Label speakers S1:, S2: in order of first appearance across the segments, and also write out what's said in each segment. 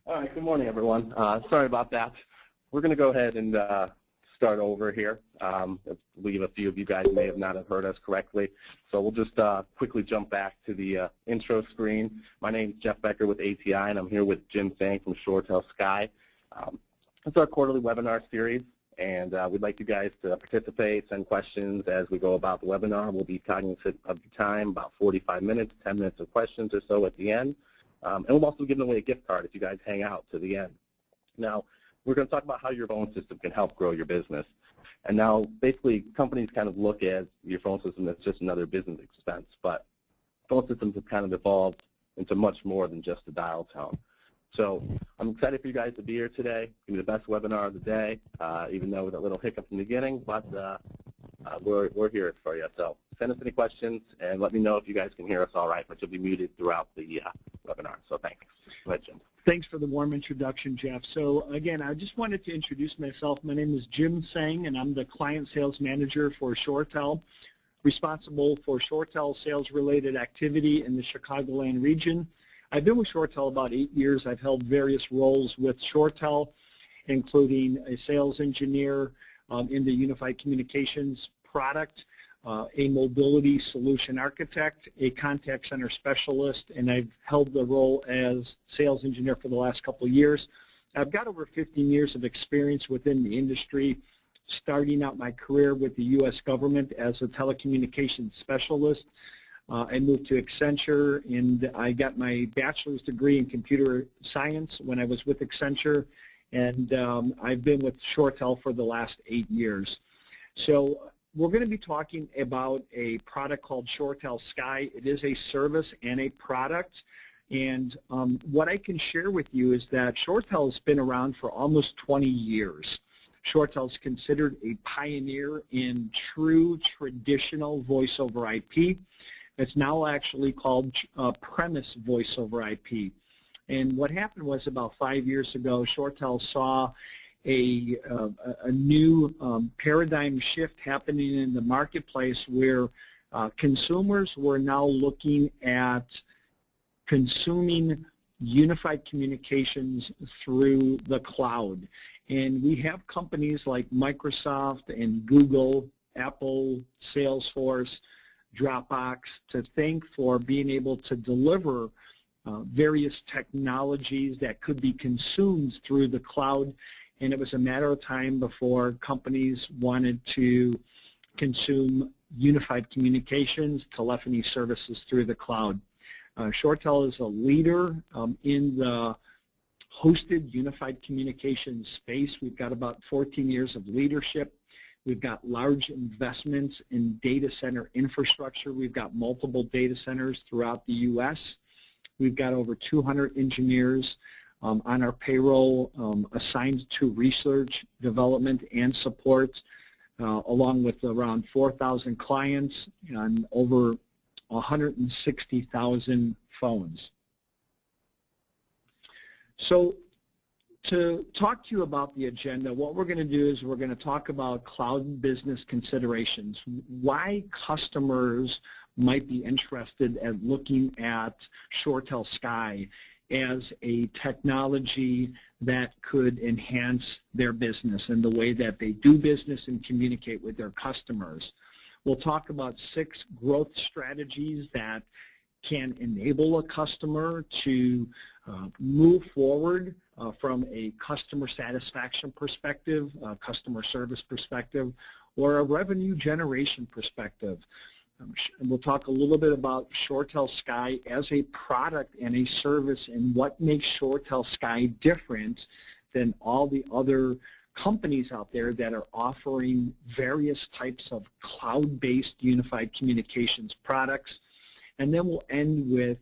S1: All right, good morning, everyone. Sorry about that. We're going to go ahead and start over here. I believe a few of you guys may have not have heard us correctly. So we'll just quickly jump back to the intro screen. My name is Jeff Becker with ATI, and I'm here with Jim Sang from ShoreTel Sky. It's our quarterly webinar series, and we'd like you guys to participate, send questions as we go about the webinar. We'll be cognizant of the time, about 45 minutes, 10 minutes of questions or so at the end. And we'll also give away a gift card if you guys hang out to the end. Now, we're going to talk about how your phone system can help grow your business. And now, basically, companies kind of look at your phone system as just another business expense, but phone systems have kind of evolved into much more than just a dial tone. So I'm excited for you guys to be here today. It's going to be the best webinar of the day, even though with a little hiccup in the beginning, but we're here for you. So send us any questions and let me know if you guys can hear us all right, but you'll be muted throughout the webinar. So thanks. Go ahead, Jim.
S2: Thanks for the warm introduction, Jeff. So again, I just wanted to introduce myself. My name is Jim Sang, and I'm the Client Sales Manager for ShoreTel, responsible for ShoreTel sales-related activity in the Chicagoland region. I've been with ShoreTel about 8 years. I've held various roles with ShoreTel, including a sales engineer in the Unified Communications product, a mobility solution architect, a contact center specialist, and I've held the role as sales engineer for the last couple of years. I've got over 15 years of experience within the industry, starting out my career with the U.S. government as a telecommunications specialist. I moved to Accenture, and I got my bachelor's degree in computer science when I was with Accenture, and I've been with ShoreTel for the last 8 years. So we're going to be talking about a product called ShoreTel Sky. It is a service and a product, and what I can share with you is that ShoreTel has been around for almost 20 years. ShoreTel is considered a pioneer in true traditional voice over IP. It's now actually called premise voice over IP. And what happened was about 5 years ago, ShoreTel saw a new paradigm shift happening in the marketplace where consumers were now looking at consuming unified communications through the cloud. And we have companies like Microsoft and Google, Apple, Salesforce, Dropbox to thank for being able to deliver various technologies that could be consumed through the cloud. And it was a matter of time before companies wanted to consume unified communications, telephony services through the cloud. ShoreTel is a leader in the hosted unified communications space. We've got about 14 years of leadership. We've got large investments in data center infrastructure. We've got multiple data centers throughout the U.S. We've got over 200 engineers on our payroll assigned to research, development, and support, along with around 4,000 clients and over 160,000 phones. So to talk to you about the agenda, what we're going to do is we're going to talk about cloud business considerations, why customers might be interested at looking at ShoreTel Sky as a technology that could enhance their business and the way that they do business and communicate with their customers. We'll talk about 6 growth strategies that can enable a customer to move forward from a customer satisfaction perspective, customer service perspective, or a revenue generation perspective. We'll talk a little bit about ShoreTel Sky as a product and a service and what makes ShoreTel Sky different than all the other companies out there that are offering various types of cloud-based unified communications products. And then we'll end with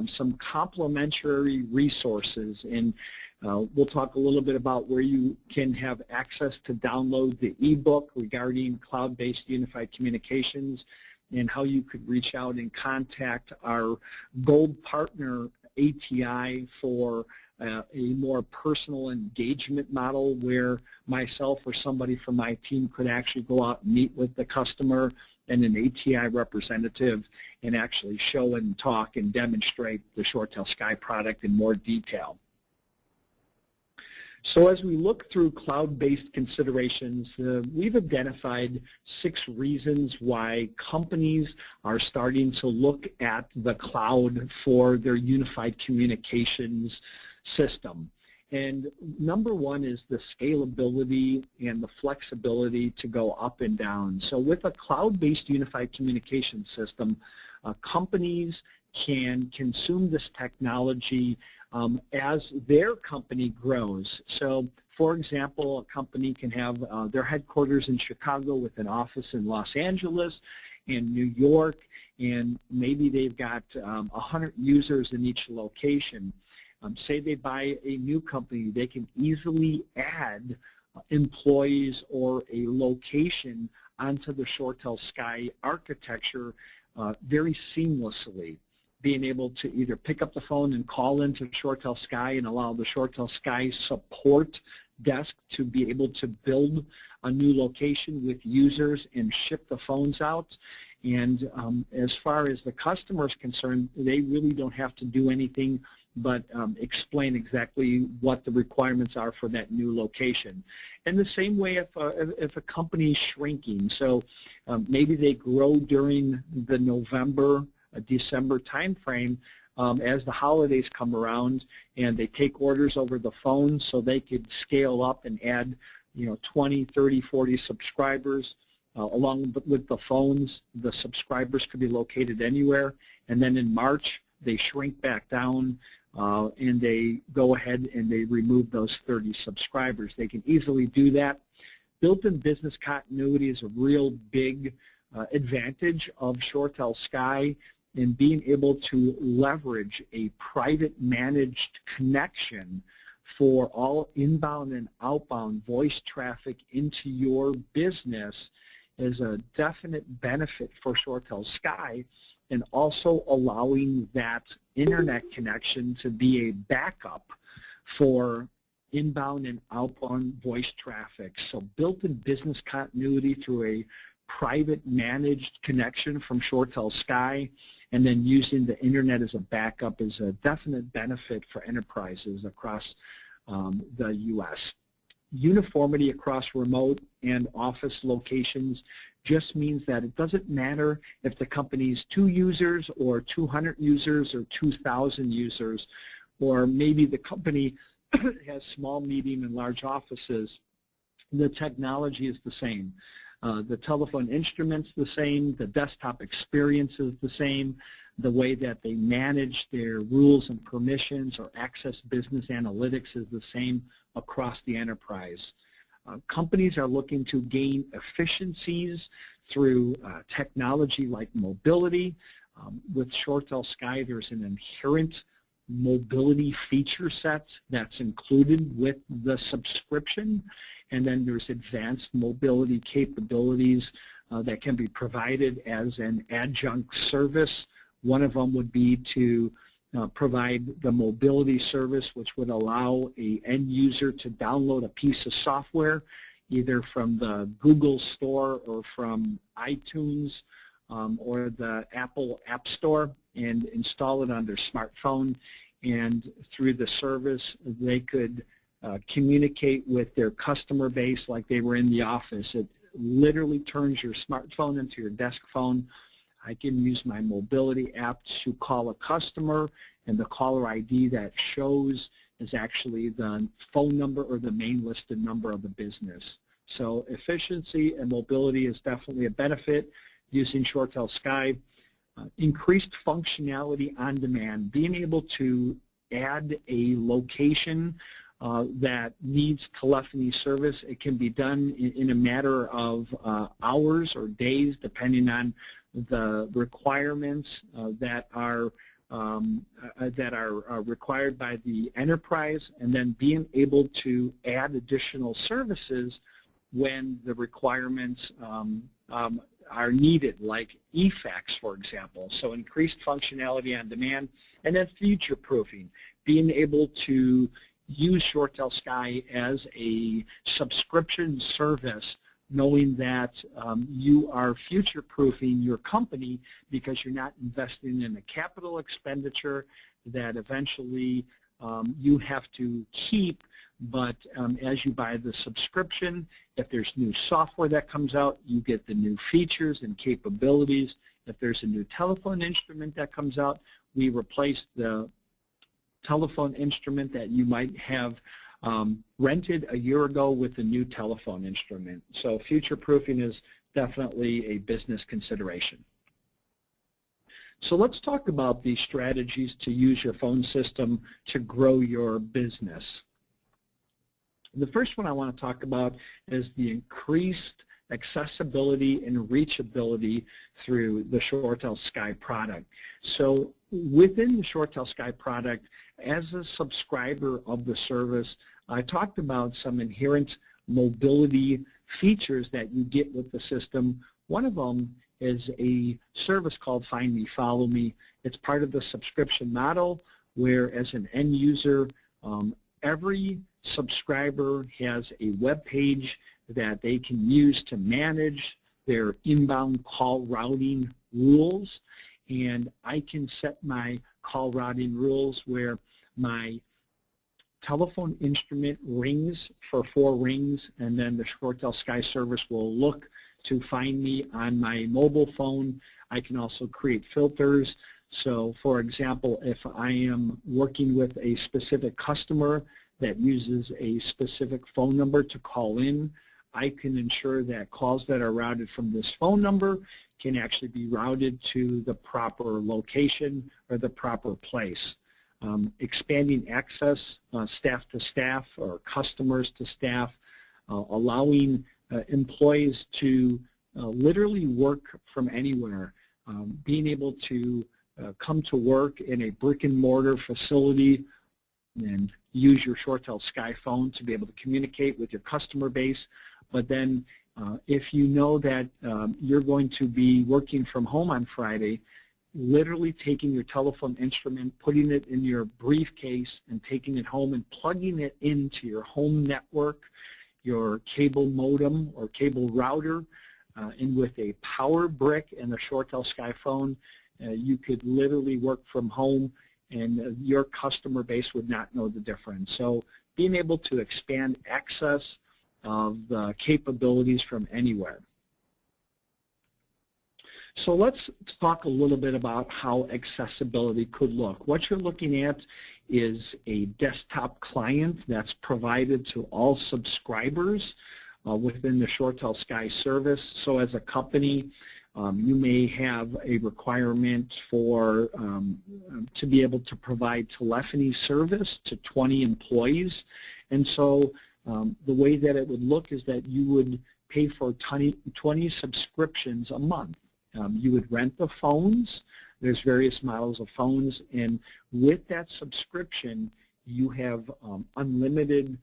S2: some complementary resources, and we'll talk a little bit about where you can have access to download the ebook regarding cloud-based unified communications and how you could reach out and contact our gold partner ATI for a more personal engagement model where myself or somebody from my team could actually go out and meet with the customer and an ATI representative and actually show and talk and demonstrate the ShoreTel Sky product in more detail. So as we look through cloud-based considerations, we've identified 6 reasons why companies are starting to look at the cloud for their unified communications system. And number 1 is the scalability and the flexibility to go up and down. So with a cloud-based unified communication system, companies can consume this technology as their company grows. So, for example, a company can have their headquarters in Chicago with an office in Los Angeles and New York, and maybe they've got 100 users in each location. Say they buy a new company, they can easily add employees or a location onto the ShoreTel Sky architecture very seamlessly, being able to either pick up the phone and call into ShoreTel Sky and allow the ShoreTel Sky support desk to be able to build a new location with users and ship the phones out. And as far as the customer is concerned, they really don't have to do anything but explain exactly what the requirements are for that new location. And the same way if a company is shrinking, so maybe they grow during the November, December timeframe as the holidays come around, and they take orders over the phone, so they could scale up and add 20, 30, 40 subscribers. Along with the phones, the subscribers could be located anywhere. And then in March, they shrink back down and they go ahead and they remove those 30 subscribers. They can easily do that. Built-in business continuity is a real big advantage of ShoreTel Sky in being able to leverage a private managed connection for all inbound and outbound voice traffic into your business is a definite benefit for ShoreTel Sky, and also allowing that internet connection to be a backup for inbound and outbound voice traffic. So built-in business continuity through a private managed connection from ShoreTel Sky, and then using the internet as a backup is a definite benefit for enterprises across the U.S. Uniformity across remote and office locations just means that it doesn't matter if the company's 2 users or 200 users or 2,000 users, or maybe the company has small, medium, and large offices. The technology is the same. The telephone instrument's the same. The desktop experience is the same. The way that they manage their rules and permissions or access business analytics is the same across the enterprise. Companies are looking to gain efficiencies through technology like mobility. With ShoreTel Sky, there's an inherent mobility feature set that's included with the subscription, and then there's advanced mobility capabilities that can be provided as an adjunct service. One of them would be to provide the mobility service, which would allow an end user to download a piece of software either from the Google Store or from iTunes or the Apple App Store and install it on their smartphone, and through the service they could communicate with their customer base like they were in the office. It literally turns your smartphone into your desk phone. I can use my mobility app to call a customer, and the caller ID that shows is actually the phone number or the main listed number of the business. So efficiency and mobility is definitely a benefit using ShoreTel Sky. Increased functionality on demand, being able to add a location that needs telephony service. It can be done in a matter of hours or days, depending on the requirements that are required by the enterprise, and then being able to add additional services when the requirements are needed, like eFax, for example. So increased functionality on demand, and then future-proofing, being able to use ShoreTel Sky as a subscription service, knowing that you are future-proofing your company because you're not investing in a capital expenditure that eventually you have to keep, but as you buy the subscription, if there's new software that comes out, you get the new features and capabilities. If there's a new telephone instrument that comes out, we replace the telephone instrument that you might have rented a year ago with a new telephone instrument. So future-proofing is definitely a business consideration. So let's talk about the strategies to use your phone system to grow your business. The first one I want to talk about is the increased accessibility and reachability through the ShoreTel Sky product. So within the ShoreTel Sky product, as a subscriber of the service, I talked about some inherent mobility features that you get with the system. One of them is a service called Find Me, Follow Me. It's part of the subscription model where, as an end user, every subscriber has a web page that they can use to manage their inbound call routing rules. And I can set my call routing rules where my telephone instrument rings for 4 rings, and then the ShoreTel Sky service will look to find me on my mobile phone. I can also create filters. So, for example, if I am working with a specific customer that uses a specific phone number to call in, I can ensure that calls that are routed from this phone number can actually be routed to the proper location or the proper place. Expanding access staff to staff or customers to staff, allowing employees to literally work from anywhere, being able to come to work in a brick-and-mortar facility and use your ShoreTel Sky phone to be able to communicate with your customer base. But then if you know that you're going to be working from home on Friday, literally taking your telephone instrument, putting it in your briefcase, and taking it home and plugging it into your home network, your cable modem or cable router, and with a power brick and the ShoreTel Sky phone, you could literally work from home, and your customer base would not know the difference. So being able to expand access of the capabilities from anywhere. So let's talk a little bit about how accessibility could look. What you're looking at is a desktop client that's provided to all subscribers within the ShoreTel Sky service. So as a company, you may have a requirement for to be able to provide telephony service to 20 employees. And so the way that it would look is that you would pay for 20 subscriptions a month. You would rent the phones. There's various models of phones, and with that subscription, you have unlimited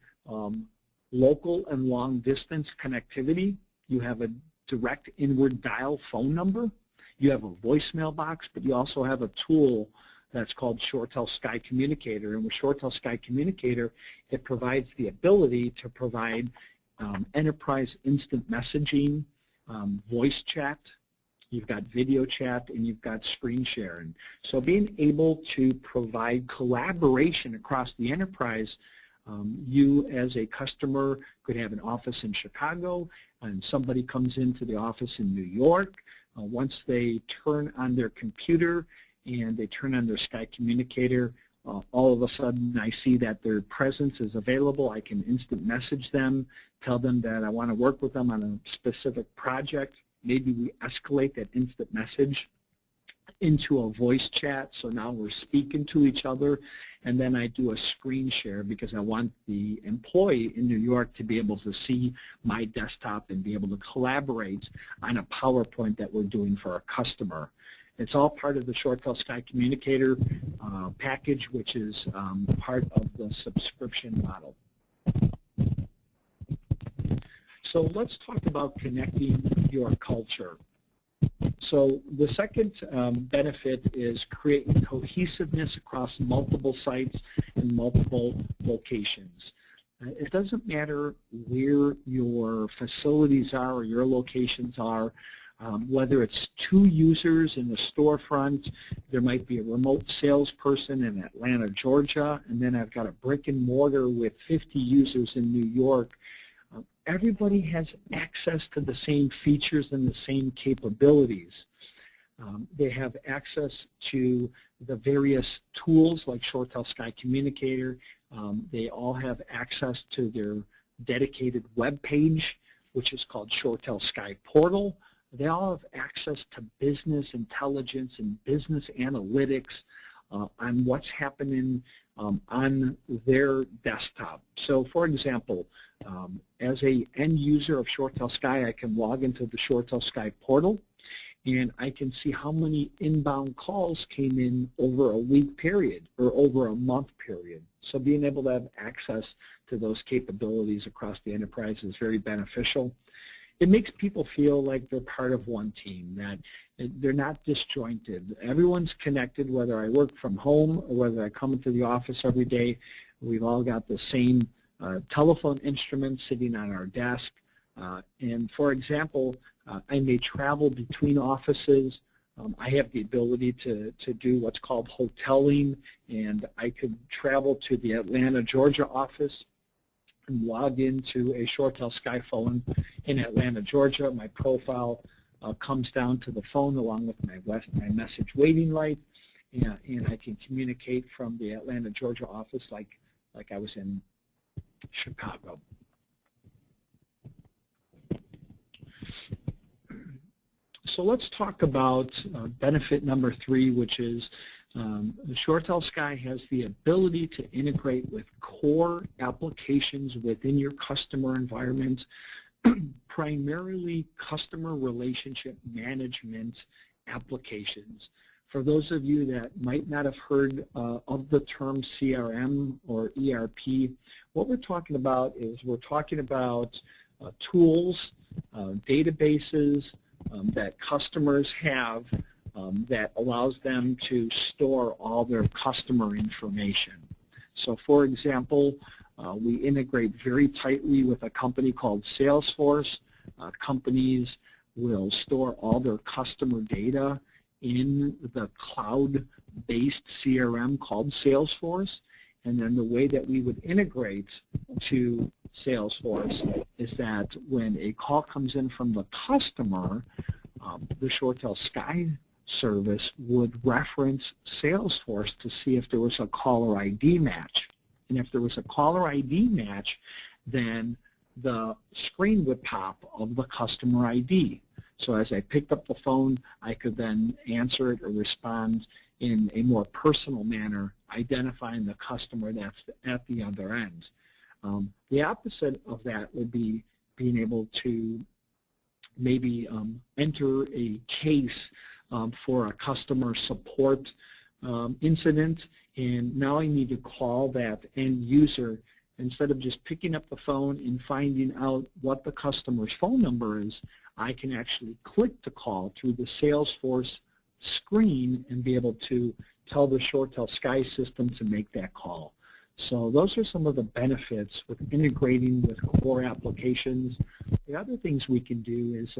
S2: local and long-distance connectivity. You have a direct inward dial phone number. You have a voicemail box, but you also have a tool that's called ShoreTel Sky Communicator. And with ShoreTel Sky Communicator, it provides the ability to provide enterprise instant messaging, voice chat. You've got video chat, and you've got screen sharing. So being able to provide collaboration across the enterprise, you as a customer could have an office in Chicago, and somebody comes into the office in New York. Once they turn on their computer and they turn on their Sky Communicator, all of a sudden I see that their presence is available. I can instant message them, tell them that I want to work with them on a specific project. Maybe we escalate that instant message into a voice chat, so now we're speaking to each other, and then I do a screen share because I want the employee in New York to be able to see my desktop and be able to collaborate on a PowerPoint that we're doing for our customer. It's all part of the ShoreTel Sky Communicator package, which is part of the subscription model. So let's talk about connecting your culture. So the second benefit is creating cohesiveness across multiple sites and multiple locations. It doesn't matter where your facilities are or your locations are. Whether it's 2 users in the storefront, there might be a remote salesperson in Atlanta, Georgia, and then I've got a brick and mortar with 50 users in New York. Everybody has access to the same features and the same capabilities. They have access to the various tools like ShoreTel Sky Communicator. They all have access to their dedicated web page, which is called ShoreTel Sky Portal. They all have access to business intelligence and business analytics on what's happening on their desktop. So for example, as an end user of ShoreTel Sky, I can log into the ShoreTel Sky portal, and I can see how many inbound calls came in over a week period or over a month period. So being able to have access to those capabilities across the enterprise is very beneficial. It makes people feel like they're part of one team, that they're not disjointed. Everyone's connected, whether I work from home or whether I come into the office every day. We've all got the same telephone instruments sitting on our desk. And for example, I may travel between offices. I have the ability to do what's called hoteling, and I could travel to the Atlanta, Georgia office and log into a ShoreTel Sky phone in Atlanta, Georgia. My profile comes down to the phone along with my message waiting light, and I can communicate from the Atlanta, Georgia office like I was in Chicago. So let's talk about benefit number 3, which is the ShoreTel Sky has the ability to integrate with core applications within your customer environment, primarily customer relationship management applications. For those of you that might not have heard of the term CRM or ERP, what we're talking about is we're talking about tools, databases that customers have that allows them to store all their customer information. So for example, we integrate very tightly with a company called Salesforce. Companies will store all their customer data in the cloud-based CRM called Salesforce. And then the way that we would integrate to Salesforce is that when a call comes in from the customer, the ShoreTel Sky service would reference Salesforce to see if there was a caller ID match. And if there was a caller ID match, then the screen would pop of the customer ID. So as I picked up the phone, I could then answer it or respond in a more personal manner, identifying the customer that's at the other end. The opposite of that would be being able to maybe enter a case for a customer support incident, and now I need to call that end user. Instead of just picking up the phone and finding out what the customer's phone number is, I can actually click to call through the Salesforce screen and be able to tell the ShoreTel Sky system to make that call. So those are some of the benefits with integrating with core applications. The other things we can do is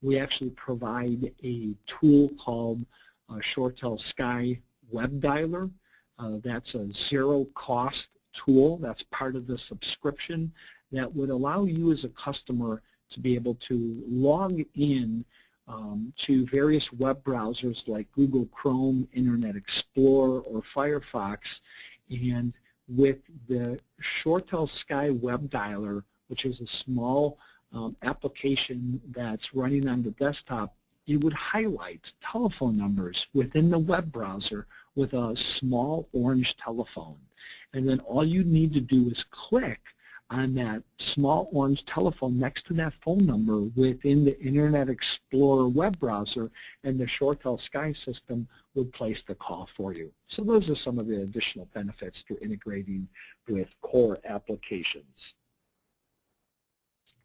S2: we actually provide a tool called ShoreTel Sky Web Dialer. That's a zero-cost tool that's part of the subscription that would allow you as a customer to be able to log in to various web browsers like Google Chrome, Internet Explorer, or Firefox, and with the ShoreTel Sky Web Dialer, which is a small application that's running on the desktop, it would highlight telephone numbers within the web browser with a small orange telephone. And then all you need to do is click on that small orange telephone next to that phone number within the Internet Explorer web browser, and the ShoreTel Sky system would place the call for you. So those are some of the additional benefits to integrating with core applications.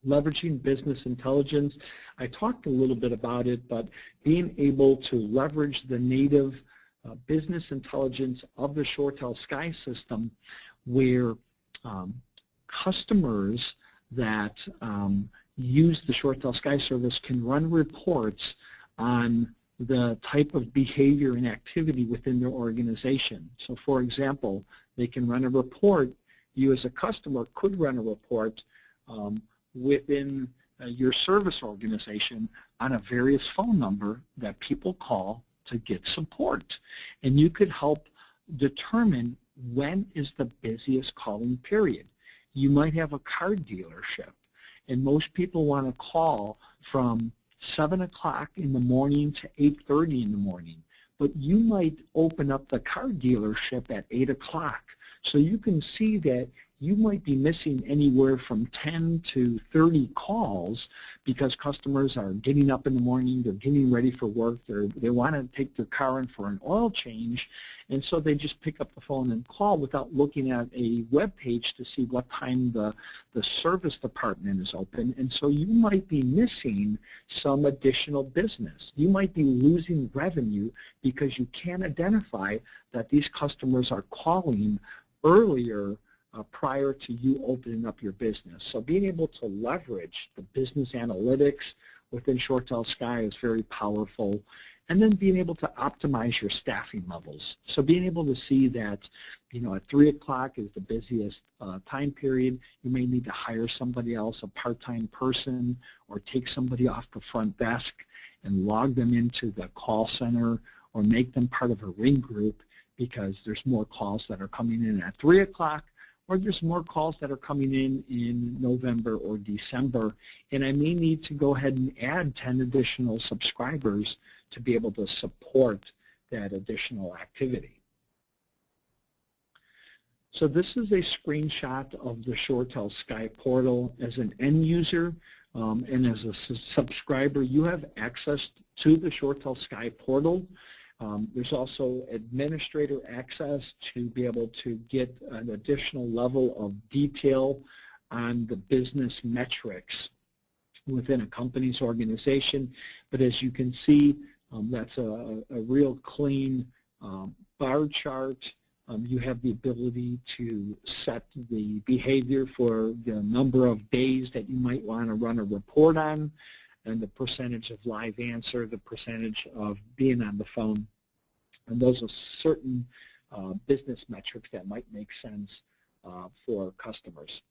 S2: Leveraging business intelligence, I talked a little bit about it, but being able to leverage the native business intelligence of the ShoreTel Sky system, where customers that use the ShoreTel Sky service can run reports on the type of behavior and activity within their organization. So for example, they can run a report. You as a customer could run a report within your service organization on a various phone number that people call to get support. And you could help determine when is the busiest calling period. You might have a car dealership, and most people want to call from 7 o'clock in the morning to 8:30 in the morning. But you might open up the car dealership at 8 o'clock. So you can see that you might be missing anywhere from 10 to 30 calls because customers are getting up in the morning, they're getting ready for work, they want to take their car in for an oil change, and so they just pick up the phone and call without looking at a web page to see what time the service department is open. And so you might be missing some additional business. You might be losing revenue because you can't identify that these customers are calling earlier prior to you opening up your business. So being able to leverage the business analytics within ShoreTel Sky is very powerful. And then being able to optimize your staffing levels. So being able to see that, at 3 o'clock is the busiest time period. You may need to hire somebody else, a part-time person, or take somebody off the front desk and log them into the call center or make them part of a ring group because there's more calls that are coming in at 3 o'clock, or there's more calls that are coming in November or December, and I may need to go ahead and add 10 additional subscribers to be able to support that additional activity. So this is a screenshot of the ShoreTel Sky portal. As an end user and as a subscriber, you have access to the ShoreTel Sky portal. There's also administrator access to be able to get an additional level of detail on the business metrics within a company's organization. But as you can see, that's a real clean bar chart. You have the ability to set the behavior for the number of days that you might want to run a report on, and the percentage of live answer, the percentage of being on the phone. And those are certain business metrics that might make sense for customers.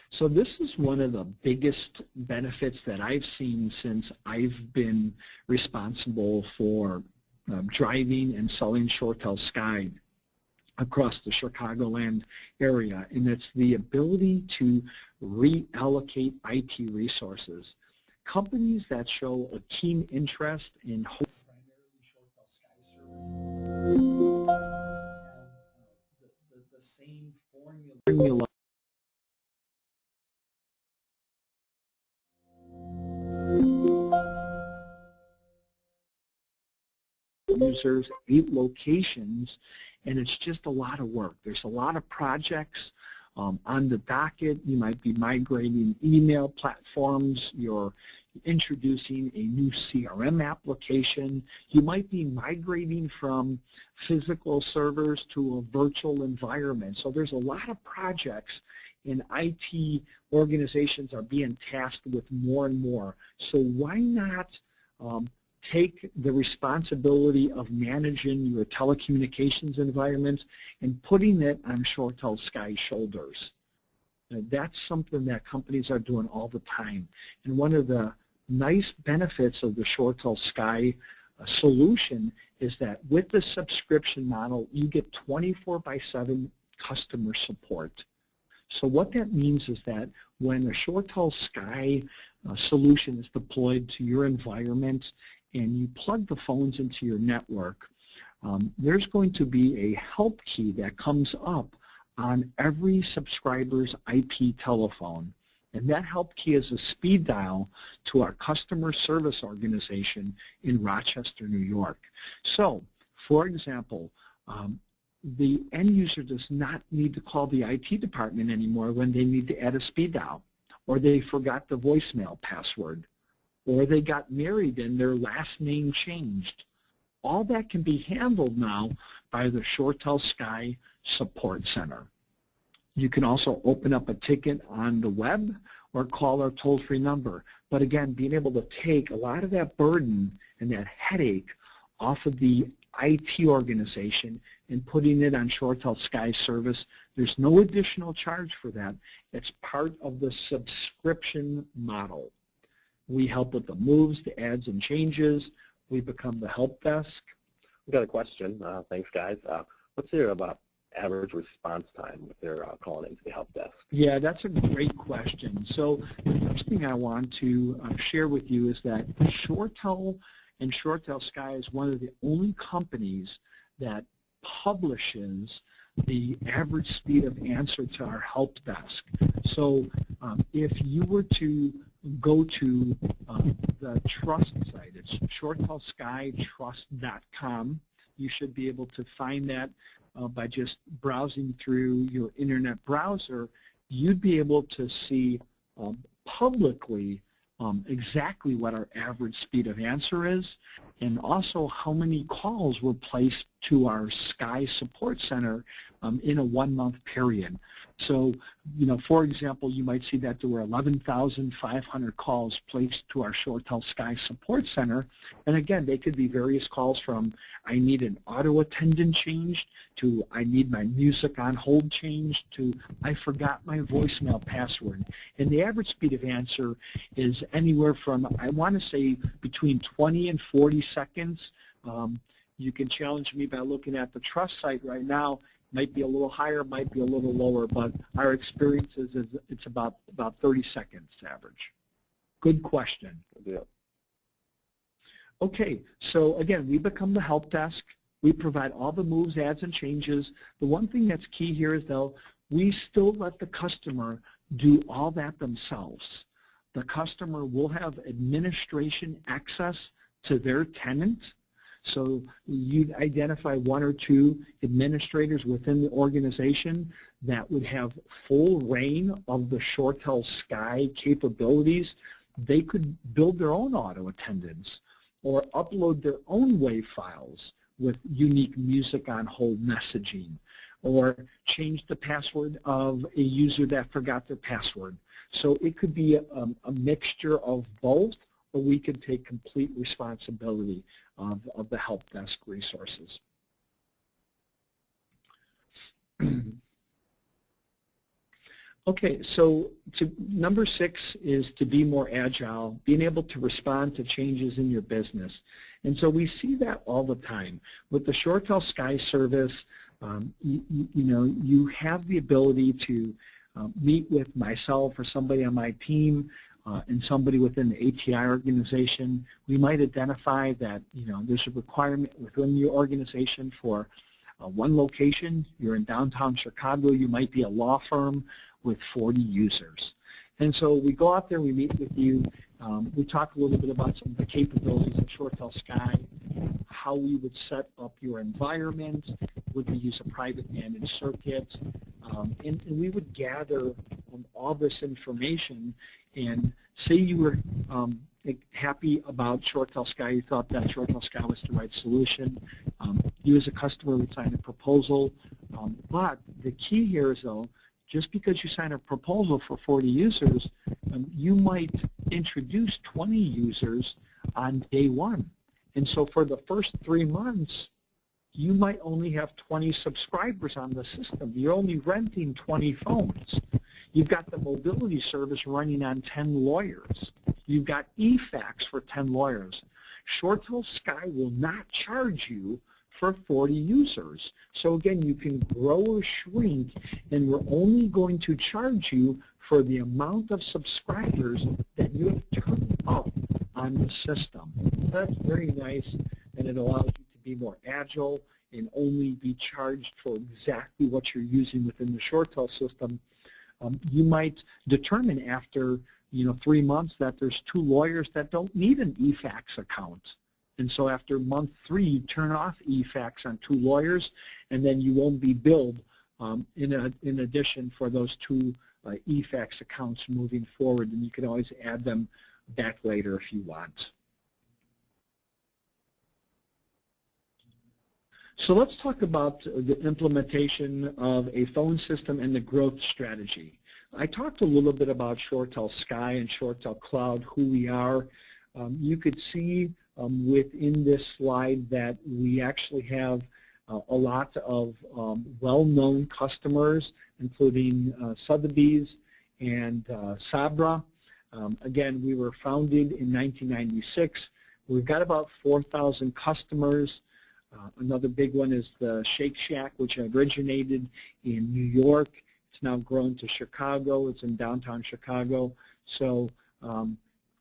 S2: So this is one of the biggest benefits that I've seen since I've been responsible for driving and selling ShoreTel Sky across the Chicagoland area, and it's the ability to reallocate IT resources. Companies that show a keen interest in primarily ShoreTel Sky service have the same formula users, 8 locations, and it's just a lot of work. There's a lot of projects on the docket. You might be migrating email platforms. You're introducing a new CRM application. You might be migrating from physical servers to a virtual environment. So there's a lot of projects, and IT organizations are being tasked with more and more. So why not take the responsibility of managing your telecommunications environments and putting it on ShoreTel Sky's shoulders? That's something that companies are doing all the time. And one of the nice benefits of the ShoreTel Sky solution is that with the subscription model, you get 24/7 customer support. So what that means is that when a ShoreTel Sky solution is deployed to your environment and you plug the phones into your network, there's going to be a help key that comes up on every subscriber's IP telephone. And that help key is a speed dial to our customer service organization in Rochester, New York. So, for example, the end user does not need to call the IT department anymore when they need to add a speed dial, or they forgot the voicemail password, or they got married and their last name changed. All that can be handled now by the ShoreTel Sky Support Center. You can also open up a ticket on the web or call our toll-free number. But again, being able to take a lot of that burden and that headache off of the IT organization and putting it on ShoreTel Sky service, there's no additional charge for that. It's part of the subscription model. We help with the moves, the adds and changes. We become the help desk.
S1: We've got a question. Thanks, guys. What's your average response time if they're calling into the help desk?
S2: Yeah, that's a great question. So the first thing I want to share with you is that ShoreTel and ShoreTel Sky is one of the only companies that publishes the average speed of answer to our help desk. So if you were to go to the trust site, it's ShoreTelSkyTrust.com. You should be able to find that by just browsing through your internet browser. You'd be able to see publicly exactly what our average speed of answer is, and also how many calls were placed to our Sky Support Center in a 1-month period. So, for example, you might see that there were 11,500 calls placed to our ShoreTel Sky Support Center. And again, they could be various calls from I need an auto attendant changed to I need my music on hold changed to I forgot my voicemail password. And the average speed of answer is anywhere from, I want to say, between 20 and 40 seconds. You can challenge me by looking at the trust site right now. Might be a little higher, might be a little lower, but our experience is it's about 30 seconds average. Good question.
S1: Yeah.
S2: Okay, so again, we become the help desk. We provide all the moves, adds, and changes. The one thing that's key here is, though, we still let the customer do all that themselves. The customer will have administration access to their tenant. So you'd identify 1 or 2 administrators within the organization that would have full reign of the ShoreTel Sky capabilities. They could build their own auto attendants or upload their own WAV files with unique music on hold messaging, or change the password of a user that forgot their password. So it could be a mixture of both, or we could take complete responsibility of the help desk resources. Okay, so number 6 is to be more agile, being able to respond to changes in your business. And so we see that all the time. With the ShoreTel Sky service, you have the ability to meet with myself or somebody on my team and somebody within the ATI organization. We might identify that there's a requirement within your organization for one location. You're in downtown Chicago. You might be a law firm with 40 users. And so we go out there, we meet with you, we talk a little bit about some of the capabilities of ShoreTel Sky, how we would set up your environment, would we use a private managed circuit, and we would gather all this information. And say you were happy about ShoreTel Sky, you thought that ShoreTel Sky was the right solution, you as a customer would sign a proposal, but the key here is, though, just because you sign a proposal for 40 users, you might introduce 20 users on day 1. And so for the first 3 months, you might only have 20 subscribers on the system. You're only renting 20 phones. You've got the mobility service running on 10 lawyers. You've got eFax for 10 lawyers. ShoreTel Sky will not charge you for 40 users. So again, you can grow or shrink, and we're only going to charge you for the amount of subscribers that you have turned up on the system. That's very nice, and it allows you to be more agile and only be charged for exactly what you're using within the ShoreTel system. You might determine after 3 months that there's 2 lawyers that don't need an eFax account. And so after month 3, you turn off eFax on 2 lawyers, and then you won't be billed in addition for those 2 eFax accounts moving forward, and you can always add them back later if you want. So let's talk about the implementation of a phone system and the growth strategy. I talked a little bit about ShoreTel Sky and ShoreTel Cloud, who we are. You could see within this slide that we actually have a lot of well-known customers, including Sotheby's and Sabra. Again, we were founded in 1996. We've got about 4,000 customers. Another big one is the Shake Shack, which originated in New York. It's now grown to Chicago. It's in downtown Chicago. So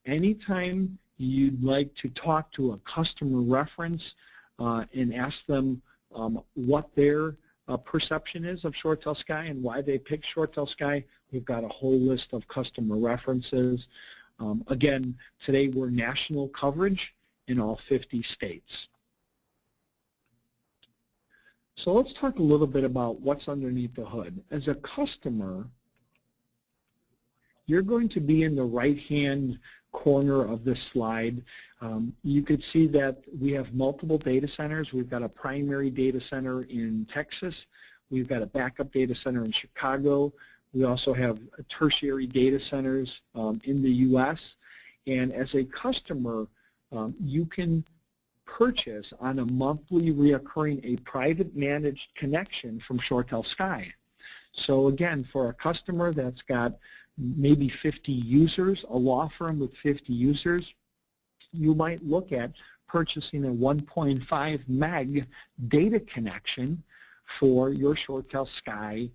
S2: anytime you'd like to talk to a customer reference and ask them what their perception is of ShoreTel Sky and why they picked ShoreTel Sky, we've got a whole list of customer references. Again, today we're national coverage in all 50 states. So let's talk a little bit about what's underneath the hood. As a customer, you're going to be in the right-hand corner of this slide. You could see that we have multiple data centers. We've got a primary data center in Texas. We've got a backup data center in Chicago. We also have tertiary data centers in the U.S. And as a customer, you can purchase on a monthly reoccurring a private managed connection from ShoreTel Sky. So again, for a customer that's got maybe 50 users, a law firm with 50 users, you might look at purchasing a 1.5 meg data connection for your ShoreTel Sky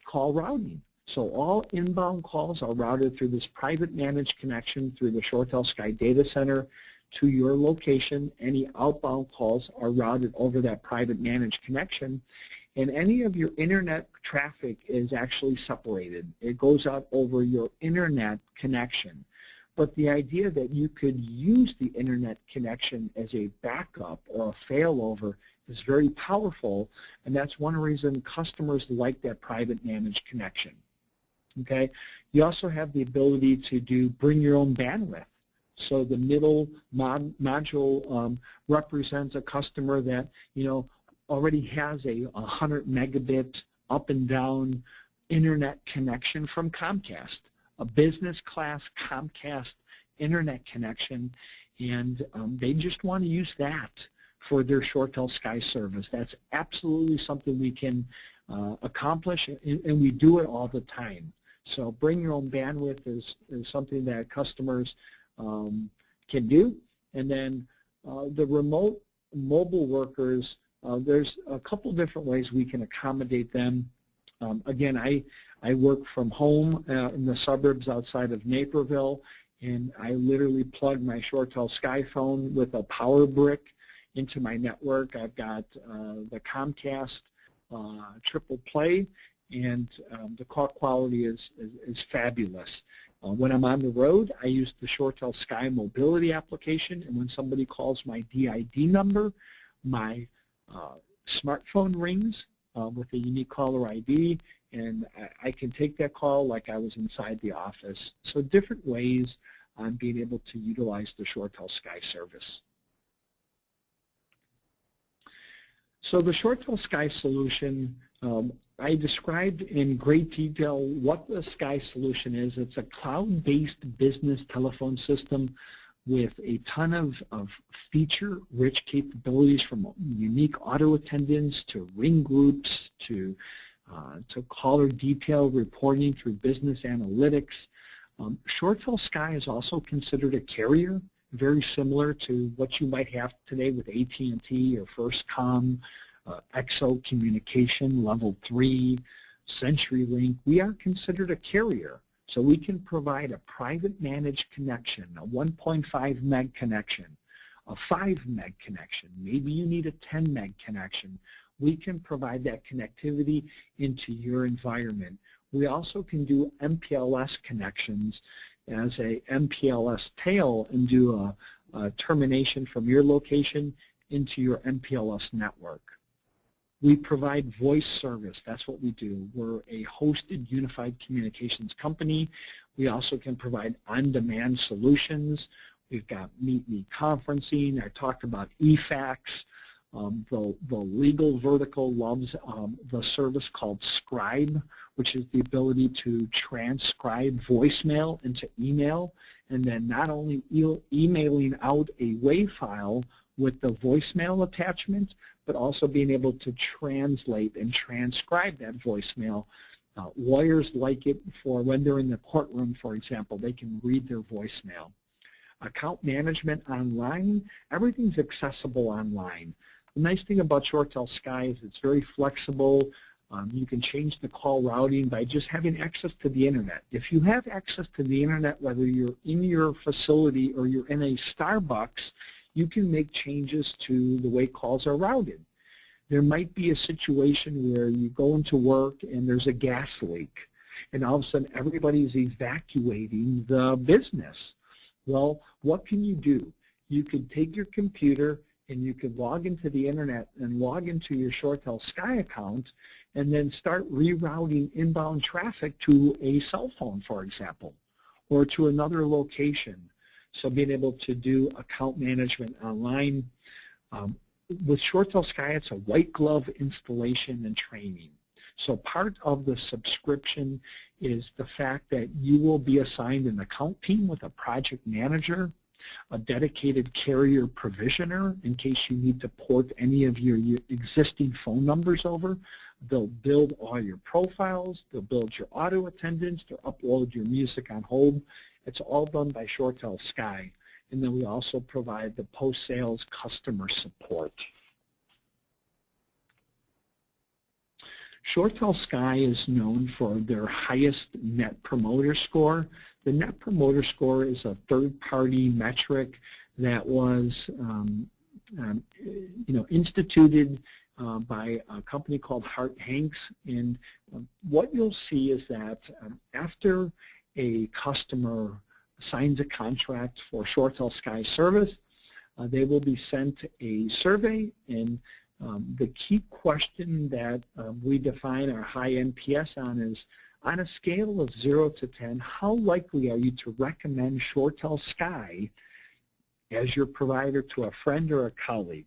S2: call routing. So all inbound calls are routed through this private managed connection through the ShoreTel Sky data center to your location. Any outbound calls are routed over that private managed connection, and any of your internet traffic is actually separated. It goes out over your internet connection. But the idea that you could use the internet connection as a backup or a failover is very powerful, and that's one reason customers like that private managed connection. Okay? You also have the ability to do bring your own bandwidth. So the middle module represents a customer that, you know, already has a 100 megabit up and down internet connection from Comcast, a business class Comcast internet connection, and they just want to use that for their ShoreTel Sky service. That's absolutely something we can accomplish, and we do it all the time. So bring your own bandwidth is something that customers can do. And then the remote mobile workers, there's a couple different ways we can accommodate them. Again, I work from home in the suburbs outside of Naperville, and I literally plug my ShoreTel Sky phone with a power brick into my network. I've got the Comcast triple play, and the call quality is fabulous. When I'm on the road, I use the ShoreTel Sky mobility application, and when somebody calls my DID number, my smartphone rings with a unique caller ID, and I can take that call like I was inside the office. So different ways on being able to utilize the ShoreTel Sky service. So the ShoreTel Sky solution, I described in great detail what the Sky solution is. It's a cloud-based business telephone system with a ton of feature-rich capabilities, from unique auto attendants to ring groups to caller detail reporting through business analytics. ShoreTel Sky is also considered a carrier, very similar to what you might have today with AT&T or FirstCom, XO Communication, Level 3, CenturyLink. We are considered a carrier. So we can provide a private managed connection, a 1.5 meg connection, a 5 meg connection. Maybe you need a 10 meg connection. We can provide that connectivity into your environment. We also can do MPLS connections as a MPLS tail and do a termination from your location into your MPLS network. We provide voice service. That's what we do. We're a hosted unified communications company. We also can provide on-demand solutions. We've got Meet Me conferencing. I talked about eFax. The legal vertical loves the service called Scribe, which is the ability to transcribe voicemail into email, and then not only emailing out a WAV file with the voicemail attachment, but also being able to translate and transcribe that voicemail. Lawyers like it for when they're in the courtroom, for example, they can read their voicemail. Account management online, everything's accessible online. The nice thing about ShoreTel Sky is it's very flexible. You can change the call routing by just having access to the internet. If you have access to the internet, whether you're in your facility or you're in a Starbucks, you can make changes to the way calls are routed. There might be a situation where you go into work and there's a gas leak, and all of a sudden everybody's evacuating the business. Well, what can you do? You could take your computer and you could log into the internet and log into your ShoreTel Sky account and then start rerouting inbound traffic to a cell phone, for example, or to another location. So being able to do account management online. With ShoreTel Sky, it's a white glove installation and training. So part of the subscription is the fact that you will be assigned an account team with a project manager, a dedicated carrier provisioner in case you need to port any of your existing phone numbers over. They'll build all your profiles, they'll build your auto attendants, they'll upload your music on hold. It's all done by ShoreTel Sky. And then we also provide the post-sales customer support. ShoreTel Sky is known for their highest Net Promoter Score. The Net Promoter Score is a third-party metric that was instituted by a company called Hart Hanks. And what you'll see is that after a customer signs a contract for ShoreTel Sky service, they will be sent a survey, and the key question that we define our high NPS on is, on a scale of 0 to 10, how likely are you to recommend ShoreTel Sky as your provider to a friend or a colleague?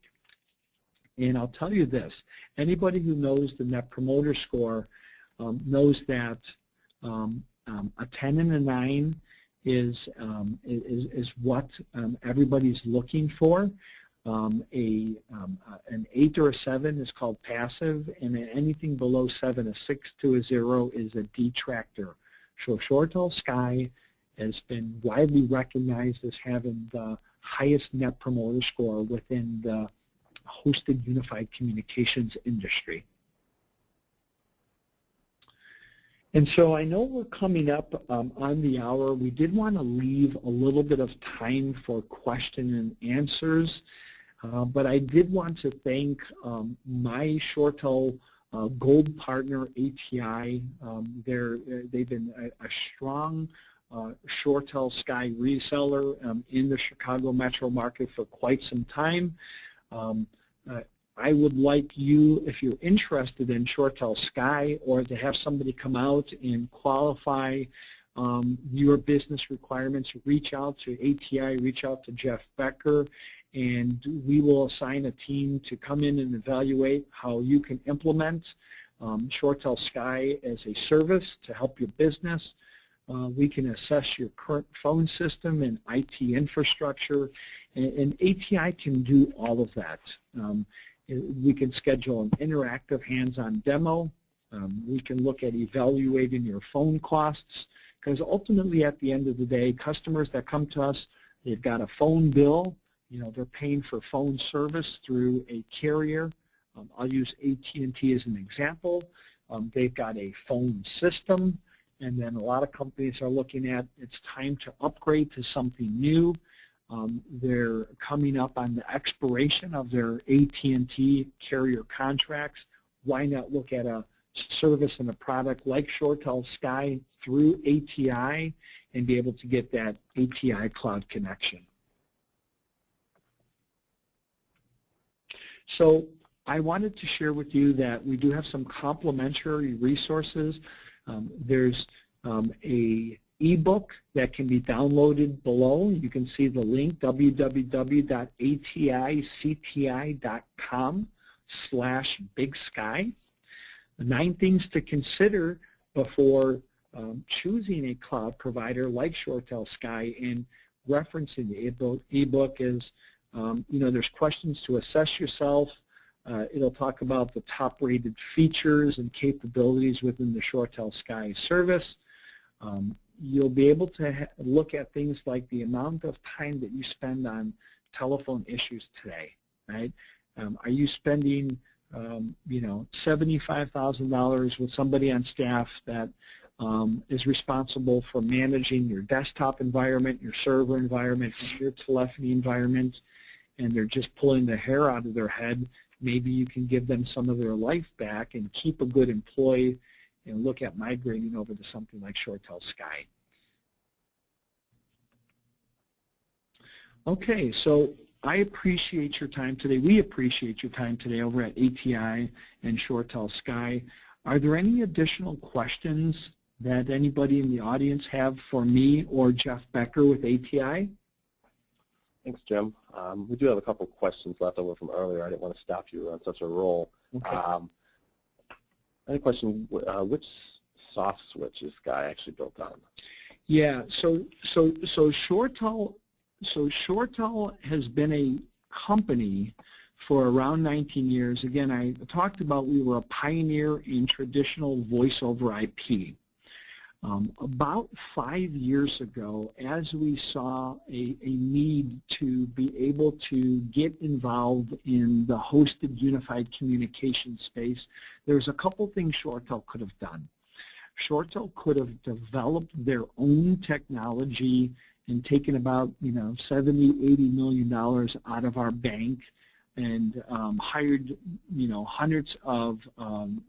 S2: And I'll tell you this, anybody who knows the Net Promoter Score knows that a 10 and a 9 is what everybody's looking for. An 8 or a 7 is called passive, and anything below 7, a 6 to a 0 is a detractor. So ShoreTel Sky has been widely recognized as having the highest Net Promoter Score within the hosted unified communications industry. And so I know we're coming up on the hour. We did want to leave a little bit of time for question and answers, but I did want to thank my ShoreTel Gold partner, ATI. They've been a strong ShoreTel Sky reseller in the Chicago metro market for quite some time. I would like you, if you're interested in ShoreTel Sky, or to have somebody come out and qualify your business requirements, reach out to ATI, reach out to Jeff Becker, and we will assign a team to come in and evaluate how you can implement ShoreTel Sky as a service to help your business. We can assess your current phone system and IT infrastructure, and ATI can do all of that. We can schedule an interactive hands-on demo. We can look at evaluating your phone costs, because ultimately at the end of the day, customers that come to us, they've got a phone bill. They're paying for phone service through a carrier. I'll use AT&T as an example. They've got a phone system, and then a lot of companies are looking at it's time to upgrade to something new. They're coming up on the expiration of their AT&T carrier contracts. Why not look at a service and a product like ShoreTel Sky through ATI and be able to get that ATI cloud connection? So I wanted to share with you that we do have some complimentary resources. There's a ebook that can be downloaded below. You can see the link, www.aticti.com/bigsky. The 9 things to consider before choosing a cloud provider like ShoreTel Sky, and referencing the ebook is, there's questions to assess yourself. It'll talk about the top-rated features and capabilities within the ShoreTel Sky service. You'll be able to look at things like the amount of time that you spend on telephone issues today, right? Are you spending, $75,000 with somebody on staff that is responsible for managing your desktop environment, your server environment, your telephony environment, and they're just pulling the hair out of their head? Maybe you can give them some of their life back and keep a good employee and look at migrating over to something like ShoreTel Sky. Okay, so I appreciate your time today. We appreciate your time today over at ATI and ShoreTel Sky. Are there any additional questions that anybody in the audience have for me or Jeff Becker with ATI?
S1: Thanks, Jim. We do have a couple questions left over from earlier. I didn't want to stop you on such a roll.
S2: Okay.
S1: I had a question, which soft switch is Sky actually built on?
S2: Yeah, so ShoreTel has been a company for around 19 years. Again, I talked about we were a pioneer in traditional voice over IP. About 5 years ago, as we saw a need to be able to get involved in the hosted unified communication space, there's a couple things ShoreTel could have done. ShoreTel could have developed their own technology and taken about $70–80 million out of our bank, and hired hundreds of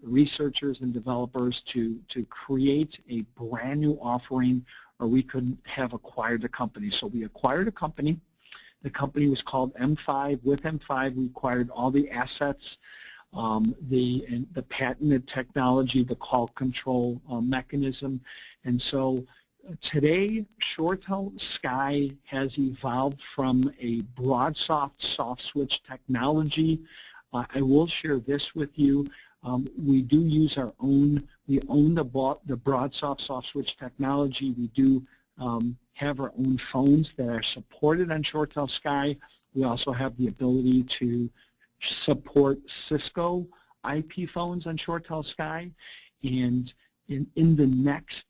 S2: researchers and developers to create a brand new offering, or we could have acquired a company. So we acquired a company. The company was called M5. With M5, we acquired all the assets, the patented technology, the call control mechanism, and so today, ShoreTel Sky has evolved from a BroadSoft soft switch technology. I will share this with you. We do use our own, we own the BroadSoft soft switch technology. We do have our own phones that are supported on ShoreTel Sky. We also have the ability to support Cisco IP phones on ShoreTel Sky. And in the next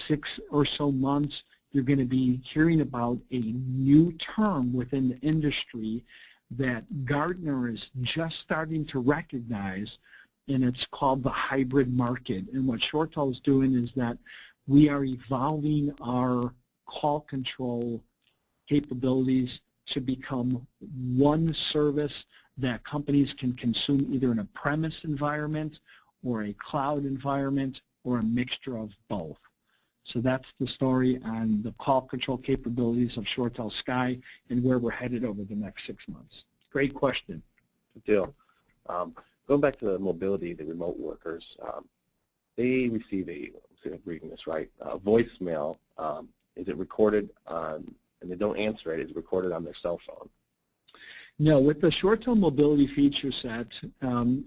S2: 6 or so months, you're going to be hearing about a new term within the industry that Gartner is just starting to recognize, and it's called the hybrid market. And what ShoreTel is doing is that we are evolving our call control capabilities to become one service that companies can consume either in a premise environment or a cloud environment or a mixture of both. So that's the story on the call control capabilities of ShoreTel Sky and where we're headed over the next 6 months. Great question.
S1: Good deal. Going back to the mobility, the remote workers, they receive a, I'm reading this right, voicemail. Is it recorded on, and they don't answer it, is it recorded on their cell phone?
S2: No, with the ShoreTel mobility feature set,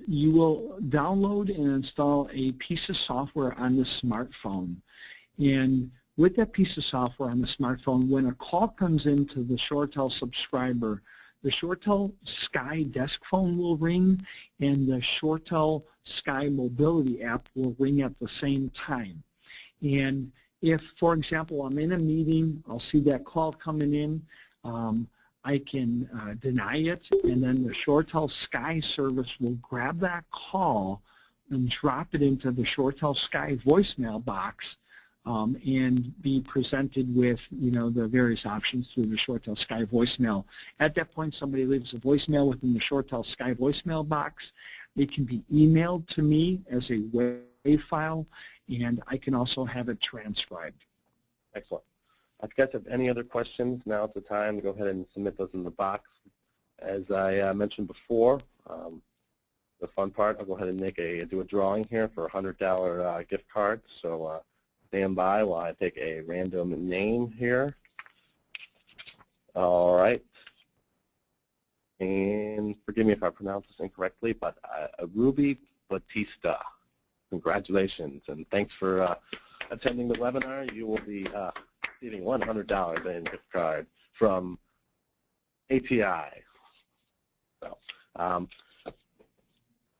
S2: you will download and install a piece of software on the smartphone. And with that piece of software on the smartphone, when a call comes into the ShoreTel subscriber, the ShoreTel Sky desk phone will ring, and the ShoreTel Sky mobility app will ring at the same time. And if, for example, I'm in a meeting, I'll see that call coming in, I can deny it, and then the ShoreTel Sky service will grab that call and drop it into the ShoreTel Sky voicemail box, and be presented with, the various options through the ShoreTel Sky voicemail. At that point, somebody leaves a voicemail within the ShoreTel Sky voicemail box. It can be emailed to me as a WAV file, and I can also have it transcribed.
S1: Excellent. If you guys have any other questions, now's the time to go ahead and submit those in the box. As I mentioned before, the fun part, I'll go ahead and do a drawing here for a $100 gift card. So stand by while I pick a random name here. All right. And forgive me if I pronounce this incorrectly, but Ruby Batista. Congratulations, and thanks for attending the webinar. You will be receiving $100 in gift card from ATI. So,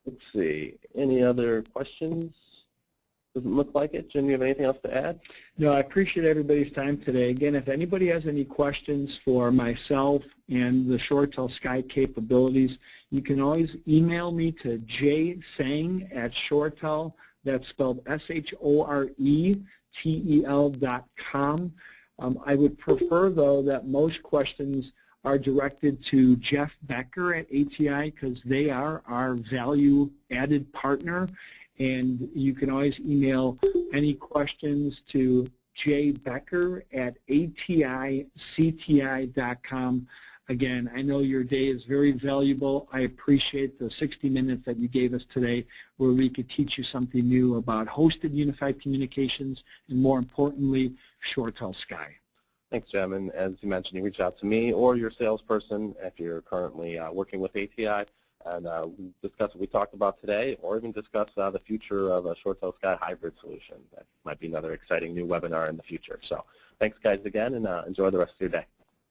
S1: let's see. Any other questions? Doesn't look like it. Jim, you have anything else to add?
S2: No, I appreciate everybody's time today. Again, if anybody has any questions for myself and the ShoreTel Sky capabilities, you can always email me to jsang@shoretel, that's spelled SHORETEL.com. I would prefer, though, that most questions are directed to Jeff Becker at ATI because they are our value-added partner. And you can always email any questions to jbecker@aticti.com. Again, I know your day is very valuable. I appreciate the 60 minutes that you gave us today where we could teach you something new about hosted unified communications and, more importantly, ShoreTel Sky.
S1: Thanks, Jim. And as you mentioned, you reach out to me or your salesperson if you're currently working with ATI. And discuss what we talked about today, or even discuss the future of a ShoreTel Sky hybrid solution. That might be another exciting new webinar in the future. So thanks, guys, again, and enjoy the rest of your day.